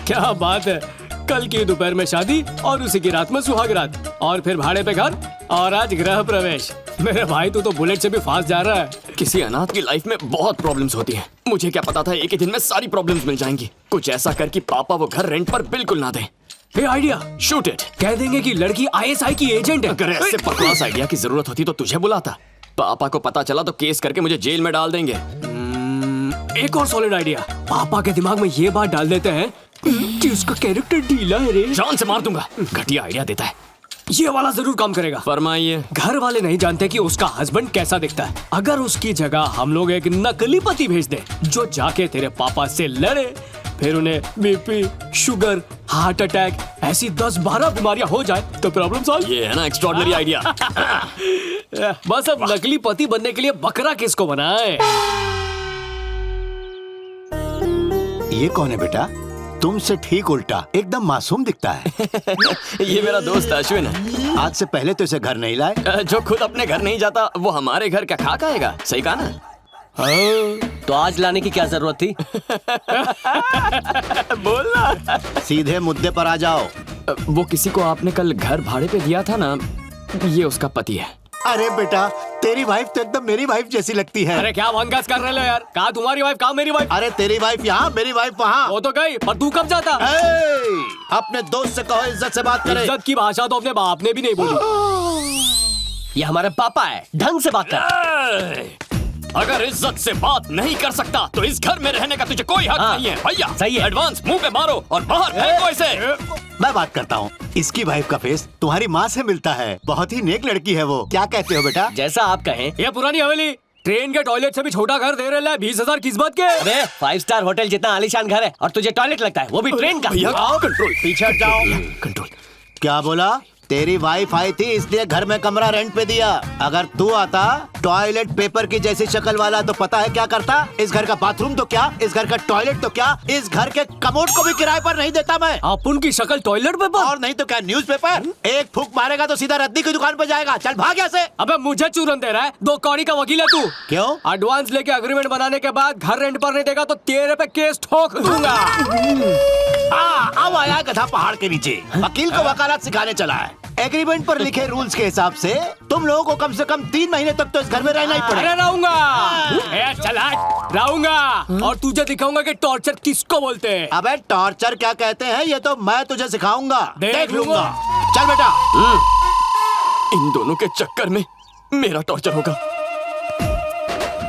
क्या बात है, कल की दोपहर में शादी और उसी की रात में सुहाग रात और फिर भाड़े पे घर और आज गृह प्रवेश। मेरे भाई तू तो बुलेट से भी फास्ट जा रहा है। किसी अनाथ की लाइफ में बहुत प्रॉब्लम्स होती हैं। मुझे क्या पता था एक ही दिन में सारी प्रॉब्लम्स मिल जाएंगी। कुछ ऐसा कर कि पापा वो घर रेंट पर बिल्कुल ना दें। हे आइडिया, शूट इट। कह देंगे कि लड़की ISI की एजेंट है। अगर ऐसे बकवास आइडिया की जरूरत होती तो तुझे बुलाता। पापा को पता चला तो केस करके मुझे जेल में डाल देंगे। एक और सॉलिड आइडिया, पापा के दिमाग में ये बात डाल देते हैं कि उसका कैरेक्टर ढीला है रे। जान से मार दूंगा। घटिया आइडिया देता है। ये वाला जरूर काम करेगा। फरमाइए। घर वाले नहीं जानते कि उसका हस्बैंड कैसा दिखता है। अगर उसकी जगह हम लोग एक नकली पति भेज दें जो जाके तेरे पापा से लड़े, फिर उन्हें BP, शुगर, हार्ट अटैक ऐसी 10-12 बीमारियां हो जाए तो प्रॉब्लम सॉल्व। ये है ना एक्स्ट्राऑर्डिनरी आइडिया। बस अब नकली पति बनने के लिए बकरा किसको बनाए। ये कौन है बेटा? तुमसे ठीक उल्टा, एकदम मासूम दिखता है। ये मेरा दोस्त अश्विन है। आज से पहले तो इसे घर नहीं लाए। जो खुद अपने घर नहीं जाता वो हमारे घर का खा खाएगा। सही कहा ना? तो आज लाने की क्या जरूरत थी? बोलना। सीधे मुद्दे पर आ जाओ। वो किसी को आपने कल घर भाड़े पे दिया था ना, ये उसका पति है। अरे बेटा, तेरी वाइफ तो एकदम मेरी वाइफ जैसी लगती है। अरे क्या बंगास कर रहे हो यार? कहा तुम्हारी वाइफ, कहा मेरी वाइफ? अरे तेरी वाइफ यहाँ, मेरी वाइफ वहाँ। वो तो गई, पर तू कब जाता? अपने दोस्त से कहो इज्जत से बात करे। इज्जत की भाषा तो अपने बाप ने भी नहीं बोली। ये हमारे पापा है, ढंग से बात कर। अगर इज्जत से बात नहीं कर सकता तो इस घर में रहने का तुझे कोई हक नहीं है। भैया सही है। एडवांस मुंह पे मारो और बाहर फेंको इसे। मैं बात करता हूँ। इसकी वाइफ का फेस तुम्हारी माँ से मिलता है। बहुत ही नेक लड़की है वो। क्या कहते हो बेटा? जैसा आप कहें। ये पुरानी हवेली ट्रेन के टॉयलेट से भी छोटा घर दे रहे हैं 20,000 किस्मत के। अरे 5 स्टार होटल जितना आलीशान घर है और तुझे टॉयलेट लगता है, वो भी ट्रेन का। भैया कंट्रोल। पीछे हट जाओ। कंट्रोल। क्या बोला? तेरी वाइफ आई थी इसलिए घर में कमरा रेंट पे दिया। अगर तू आता टॉयलेट पेपर की जैसी शक्ल वाला तो पता है क्या करता? इस घर का बाथरूम तो क्या, इस घर का टॉयलेट तो क्या, इस घर के कमोड को भी किराए पर नहीं देता मैं। आप उनकी शक्ल टॉयलेट पेपर और नहीं तो क्या न्यूज़पेपर? एक फूंक मारेगा तो सीधा रद्दी की दुकान पर जाएगा। चल भाग यहाँ से। अबे मुझे चूरन दे रहा है? 2 कौड़ी का वकील है तू। क्यों? एडवांस लेके एग्रीमेंट बनाने के बाद घर रेंट पर नहीं देगा तो तेरे पे केस ठोक दूंगा। अब आया गधा पहाड़ के नीचे। वकील को वकालत सिखाने चला है। एग्रीमेंट पर लिखे रूल्स के हिसाब से तुम लोगों को कम से कम 3 महीने तक तो इस घर में रहना ही पड़ेगा। अरे रहूंगा, चला रहूंगा और तुझे दिखाऊंगा कि टॉर्चर किसको बोलते हैं। अबे टॉर्चर क्या कहते हैं ये तो मैं तुझे सिखाऊंगा। देख लूंगा। चल बेटा। इन दोनों के चक्कर में मेरा टॉर्चर होगा।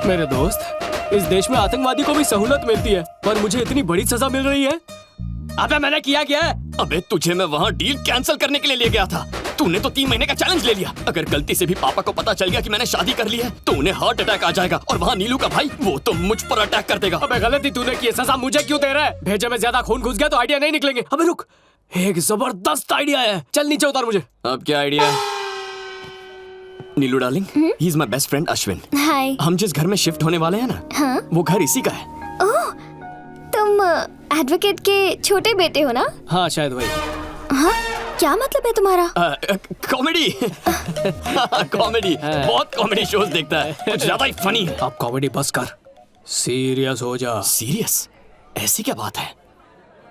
मेरे दोस्त, इस देश में आतंकवादी को भी सहूलत मिलती है पर मुझे इतनी बड़ी सजा मिल रही है। अबे मैंने किया क्या है? अबे तुझे मैं वहाँ डील कैंसिल करने के लिए ले गया था। तूने तो 3 महीने का चैलेंज ले लिया। अगर गलती से भी पापा को पता चल गया कि मैंने शादी कर ली है तो उन्हें हार्ट अटैक आ जाएगा और वहाँ नीलू का भाई वो तो मुझ पर अटैक कर देगा। अबे गलती तूने की, सजा मुझे क्यों दे रहा है? भेजे में ज्यादा खून घुस गया तो आइडिया नहीं निकलेंगे। अबे रुक, एक जबरदस्त आइडिया है। चल नीचे उतार मुझे। अब क्या आइडिया है? Neelu darling, he is my best friend Ashwin. Hi. हम जिस घर में शिफ्ट होने वाले हैं ना, हाँ? वो घर इसी का है। ओह, तुम एडवोकेट के छोटे बेटे हो ना? हाँ शायद वही। हाँ? क्या मतलब है तुम्हारा? कॉमेडी। कॉमेडी, बहुत कॉमेडी शोज देखता है, कुछ ज्यादा ही फनी है। अब कॉमेडी बस कर, सीरियस हो जा। सीरियस? ऐसी क्या बात है?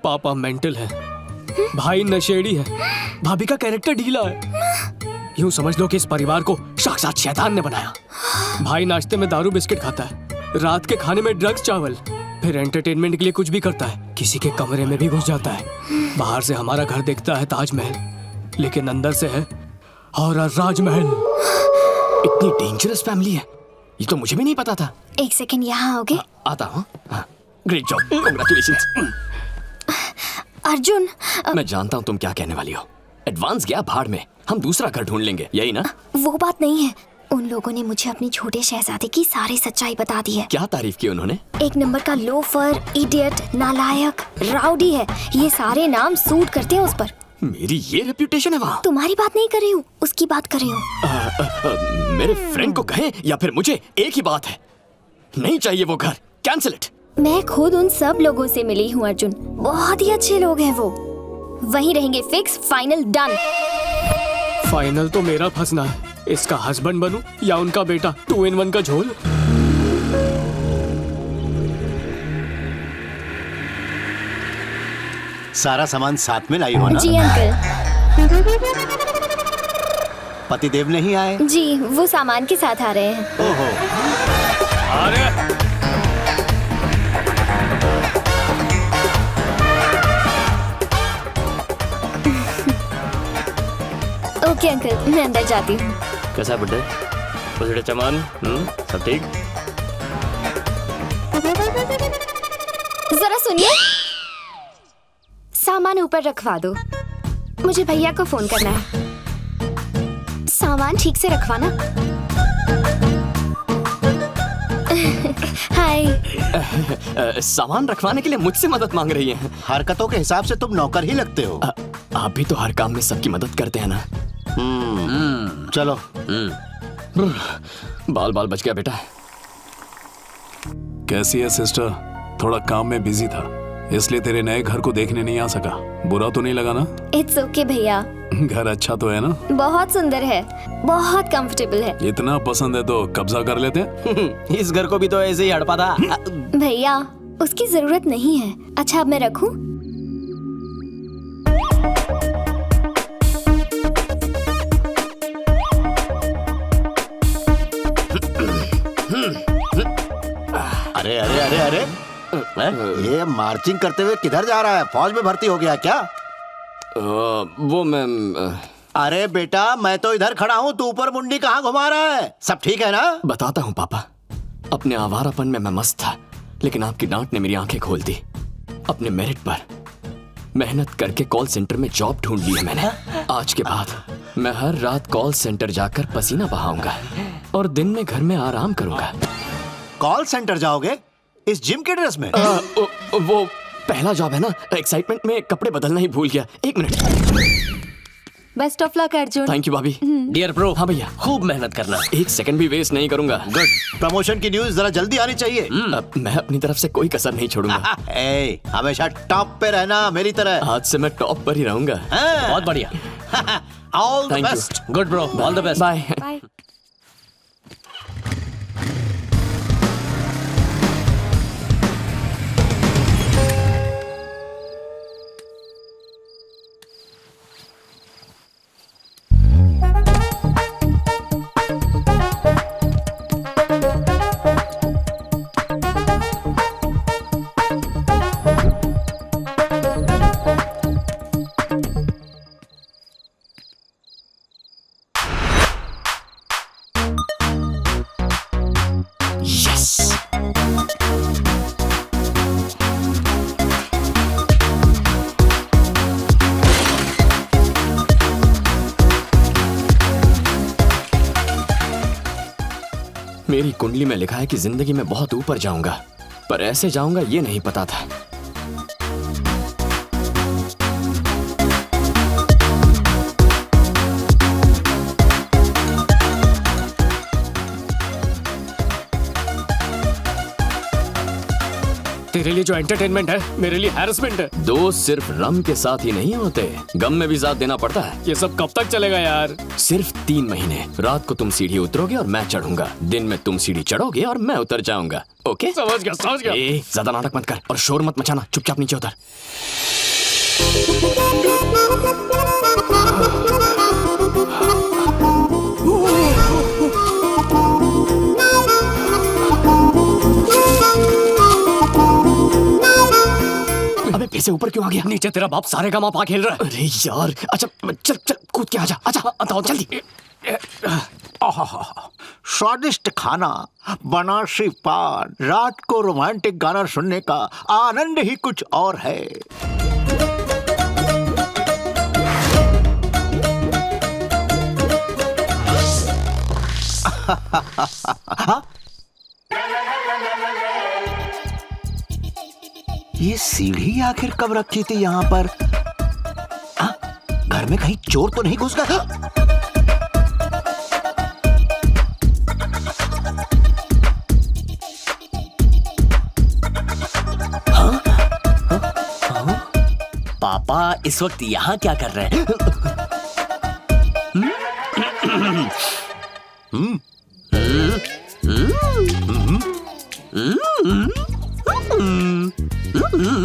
पापा मेंटल है, भाई नशेड़ी है, भाभी का कैरेक्टर ढीला है। यूं समझ लो कि इस परिवार को साक्षात शैतान ने बनाया। भाई नाश्ते में दारू बिस्किट खाता है, रात के खाने में ड्रग्स चावल, फिर एंटरटेनमेंट के लिए कुछ भी करता है। किसी के कमरे में भी घुस जाता है। बाहर से हमारा घर देखता है ताजमहल, लेकिन अंदर से है हॉरर राजमहल। इतनी डेंजरस फैमिली है, ये तो मुझे भी नहीं पता था। एक सेकंड यहाँ आओगे? आता हूँ। Great job, congratulations. अर्जुन, मैं जानता हूँ तुम क्या कहने वाली हो। एडवांस गया भाड़ में, हम दूसरा घर ढूंढ लेंगे, यही ना? वो बात नहीं है। उन लोगों ने मुझे अपने छोटे शहजादे की सारी सच्चाई बता दी है। क्या तारीफ की उन्होंने? 1 नंबर का लोफर, इडियट, नालायक, राउडी है। ये सारे नाम सूट करते हैं उस पर। मेरी ये रेप्यूटेशन है वहाँ। तुम्हारी बात नहीं कर रही हूँ, उसकी बात कर रही हूँ। मेरे फ्रेंड को कहे या फिर मुझे, एक ही बात है, नहीं चाहिए वो घर, कैंसिल इट। मैं खुद उन सब लोगों से मिली हूँ अर्जुन, बहुत ही अच्छे लोग हैं वो। वहीं रहेंगे, फिक्स, फाइनल, डन। फाइनल तो मेरा फंसना है। इसका हस्बैंड बनूं या उनका बेटा, 2 in 1 का झोल। सारा सामान साथ में लाई हो ना? जी अंकल। पतिदेव नहीं आए? जी वो सामान के साथ आ रहे हैं। ओहो। ओके अंकल, मैं अंदर जाती हूँ। कैसा बुड्ढे? बुढ़े चमन, सब ठीक? जरा सुनिए, सामान ऊपर रखवा दो, मुझे भैया को फोन करना है। सामान ठीक से रखवाना। हाय। सामान रखवाने के लिए मुझसे मदद मांग रही हैं। हरकतों के हिसाब से तुम नौकर ही लगते हो। आप भी तो हर काम में सबकी मदद करते हैं ना। चलो। बाल बाल बच गया बेटा। कैसी है सिस्टर? थोड़ा काम में बिजी था, इसलिए तेरे नए घर को देखने नहीं आ सका। बुरा तो नहीं लगा ना? इट्स ओके भैया। घर अच्छा तो है ना? बहुत सुंदर है, बहुत कंफर्टेबल है। इतना पसंद है तो कब्जा कर लेते हैं। इस घर को भी तो ऐसे ही हड़पा था। भैया उसकी जरूरत नहीं है। अच्छा अब मैं रखूं? अरे अरे अरे अरे, ये मार्चिंग करते हुए किधर जा रहा है? फौज में भर्ती हो गया क्या? वो मैं अरे बेटा, मैं तो इधर खड़ा हूँ, तू ऊपर मुंडी कहाँ घुमा रहा है? सब ठीक है ना? बताता हूँ पापा। अपने आवारापन में मैं मस्त था, लेकिन आपकी डांट ने मेरी आंखें खोल दी। अपने मेरिट पर मेहनत करके कॉल सेंटर में जॉब ढूंढ ली है मैंने। आज के बाद मैं हर रात कॉल सेंटर जाकर पसीना बहाऊंगा और दिन में घर में आराम करूंगा। कॉल सेंटर जाओगे इस जिम के ड्रेस में? वो पहला जॉब है ना, एक्साइटमेंट में कपड़े बदलना ही भूल गया। एक minute. Best of luck Arjun. Thank you भाभी। डियर प्रो, हाँ भैया, खूब मेहनत करना। एक सेकंड भी वेस्ट नहीं करूंगा। गुड। प्रमोशन की न्यूज़ जरा जल्दी आनी चाहिए। अब मैं अपनी तरफ से कोई कसर नहीं छोड़ूंगा। ए, हमेशा टॉप पे रहना मेरी तरह। आज से मैं टॉप पर ही रहूंगा। बहुत बढ़िया। All the Thank you. Best. Good bro, all the best. Bye. Bye. मेरी कुंडली में लिखा है कि जिंदगी में बहुत ऊपर जाऊंगा, पर ऐसे जाऊंगा ये नहीं पता था। तेरे लिए जो एंटरटेनमेंट है मेरे लिए हैरेसमेंट है। दोस्त सिर्फ रम के साथ ही नहीं होते, गम में भी साथ देना पड़ता है। ये सब कब तक चलेगा यार? सिर्फ 3 महीने। रात को तुम सीढ़ी उतरोगे और मैं चढ़ूंगा, दिन में तुम सीढ़ी चढ़ोगे और मैं उतर जाऊंगा। ओके? समझ गया समझ गया। ज्यादा नाटक मत कर और शोर मत मचाना, चुपचाप नीचे उतर। अबे फिर से ऊपर क्यों आ गया? नीचे तेरा बाप सारे का मापा खेल रहा है। अरे यार, अच्छा चल चल कूद के आजा। अच्छा बताओ जल्दी। स्वादिष्ट खाना, बनारसी पान, रात को रोमांटिक गाना सुनने का आनंद ही कुछ और है। ये सीढ़ी आखिर कब रखी थी यहाँ पर? हाँ? घर में कहीं चोर तो नहीं घुस गया? पापा इस वक्त यहाँ क्या कर रहे हैं?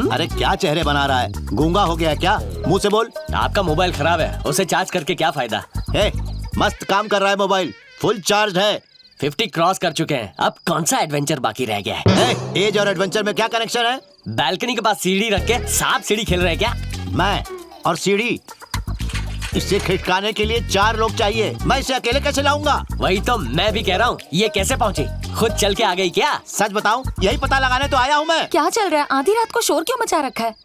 अरे क्या क्या चेहरे बना रहा है? गूंगा हो गया है क्या? मुंह से बोल। आपका मोबाइल खराब है, उसे चार्ज करके क्या फायदा? हे, मस्त काम कर रहा है मोबाइल, फुल चार्ज है। 50 क्रॉस कर चुके हैं, अब कौन सा एडवेंचर बाकी रह गया है? एज और एडवेंचर में क्या कनेक्शन है? बालकनी के पास सीढ़ी रख के सांप सीढ़ी खेल रहे हैं क्या? मैं और सीढ़ी, इसे खिटकाने के लिए 4 लोग चाहिए। मैं इसे अकेले कैसे लाऊंगा? वही तो मैं भी कह रहा हूँ, ये कैसे पहुँची? खुद चल के आ गई क्या? सच बताऊं, यही पता लगाने तो आया हूँ मैं। क्या चल रहा है? आधी रात को शोर क्यों मचा रखा है?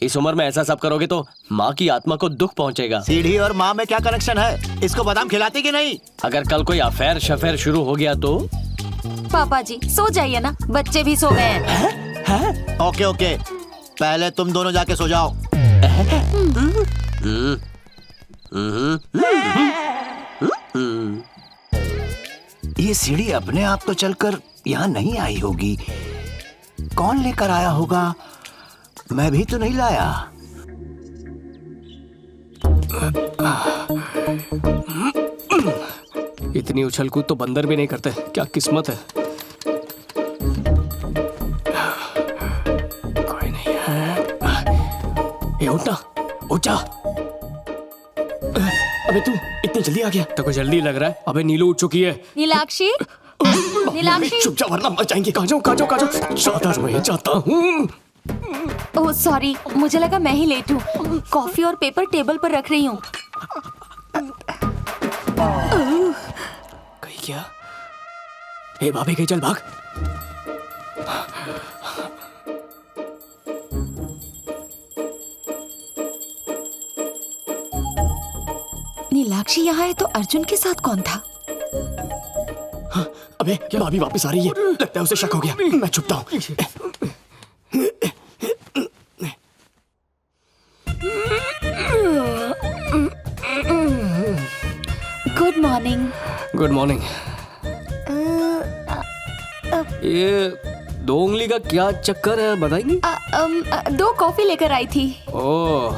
इस उम्र में ऐसा सब करोगे तो माँ की आत्मा को दुख पहुँचेगा। सीढ़ी और माँ में क्या कनेक्शन है? इसको बादाम खिलाती कि नहीं? अगर कल कोई अफेयर शफेयर शुरू हो गया तो? पापा जी सो जाइए ना, बच्चे भी सो गए हैं। ओके ओके, पहले तुम दोनों जाके सो जाओ। ये सीढ़ी अपने आप तो चलकर यहाँ नहीं आई होगी, कौन लेकर आया होगा? मैं भी तो नहीं लाया। इतनी उछल कूद तो बंदर भी नहीं करते, क्या किस्मत है। कोई नहीं है। ए, उठ ना, उठ जा। अबे तू इतनी जल्दी आ गया? तो कोई जल्दी लग रहा है? अबे नीलू उठ चुकी है। नीलाक्षी, नीलाक्षी। चुप जा वरना मर जाएंगे। कहाँ जाऊँ जाता मैं जाता हूँ। ओह सॉरी, मुझे लगा मैं ही लेट हूँ। कॉफी और पेपर टेबल पर रख रही हूँ। कहीं क्या? ए भाभी कहीं चल भाग। नीलाक्षी यहाँ है तो अर्जुन के साथ कौन था? अबे भाभी वापस आ रही है, लगता है उसे शक हो गया। मैं छुपता हूँ। Good morning. Good morning. ये 2 उंगली का क्या चक्कर है बताएंगी? 2 कॉफी लेकर आई थी। ओह